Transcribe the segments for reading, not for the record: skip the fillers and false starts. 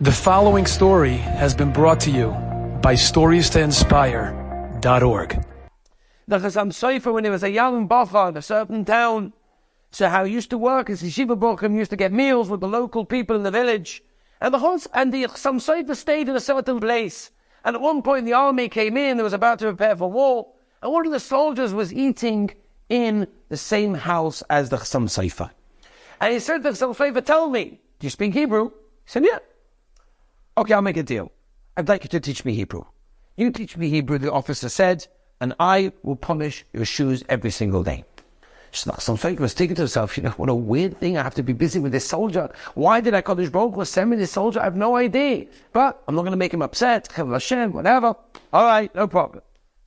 The following story has been brought to you by StoriesToInspire.org. The Chassam Sofer, when he was a young bacher in a certain town, so how he used to work as Yeshiva Bochum, used to get meals with the local people in the village, and the Chassam Sofer stayed in a certain place. And at one point the army came in, they was about to prepare for war, and one of the soldiers was eating in the same house as the Chassam Sofer. And he said to the Chassam Sofer, "Tell me, do you speak Hebrew?" He said, "Yeah." "Okay, I'll make a deal. I'd like you to teach me Hebrew. You teach me Hebrew," the officer said, "and I will polish your shoes every single day." So the Chassam Sofer was thinking to himself, what a weird thing, I have to be busy with this soldier. Why did HaKadosh Baruch Hu send me this soldier? I have no idea. But I'm not going to make him upset, Chevul Hashem, whatever. All right, no problem.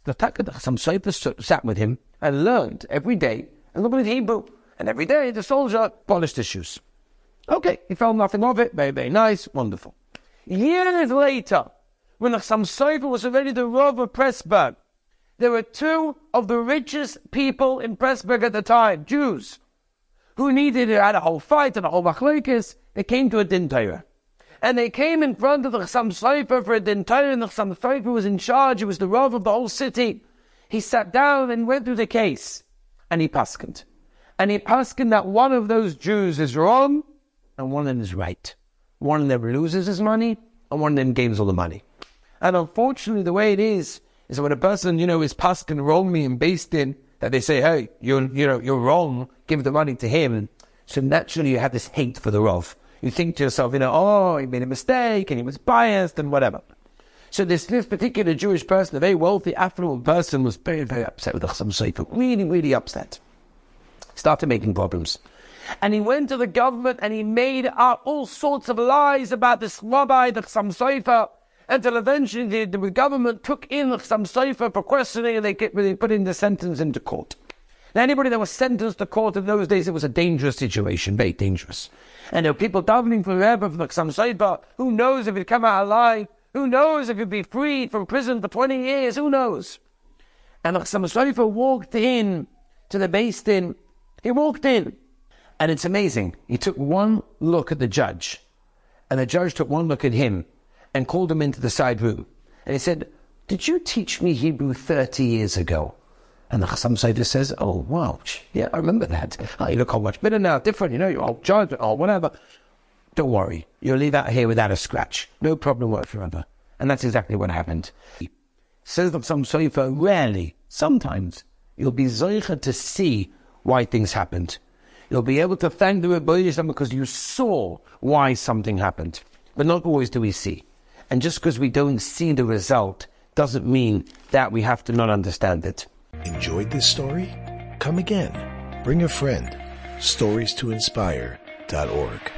The Chassam Sofer sat with him and learned every day and learned Hebrew. And every day the soldier polished his shoes. Okay, he felt nothing of it. Very, very nice, wonderful. Years later, when the Chassam Sofer was already the Rav of Pressburg, there were two of the richest people in Pressburg at the time, Jews, who had a whole fight and a whole machlokes. They came to a din Torah. And they came in front of the Chassam Sofer for a din Torah, and the Chassam Sofer was in charge. He was the Rav of the whole city. He sat down and went through the case, and he paskened. And he paskened that one of those Jews is wrong, and one of them is right. One of them loses his money, and one of them gains all the money. And unfortunately, the way it is that when a person, is paskin wrongly and based in, that they say, hey, you're wrong, give the money to him. So naturally, you have this hate for the Rav. You think to yourself, oh, he made a mistake, and he was biased, and whatever. So this particular Jewish person, a very wealthy, affluent person, was very, very upset with the Chassam Sofer. Really, really upset. Started making problems. And he went to the government and he made up all sorts of lies about this rabbi, the Chassam Sofer, until eventually the government took in the Chassam Sofer for questioning, and they put in the sentence into court. Now, anybody that was sentenced to court in those days, it was a dangerous situation, very dangerous. And there were people davening forever for the Chassam Sofer. Who knows if he'd come out alive? Who knows if he'd be freed from prison for 20 years? Who knows? And the Chassam Sofer walked in to the Beis Din. He walked in. And it's amazing. He took one look at the judge, and the judge took one look at him and called him into the side room. And he said, "Did you teach me Hebrew 30 years ago?" And the Chassam Sofer says, "Oh, wow, yeah, I remember that. Oh, you look how much better now, different, you're old judge, or whatever. Don't worry, you'll leave out here without a scratch. No problem whatsoever." And that's exactly what happened. Says the Chassam Sofer, rarely, sometimes, you'll be zoicha to see why things happened. You'll be able to thank the Rabbi because you saw why something happened. But not always do we see. And just because we don't see the result doesn't mean that we have to not understand it. Enjoyed this story? Come again. Bring a friend. StoriesToInspire.org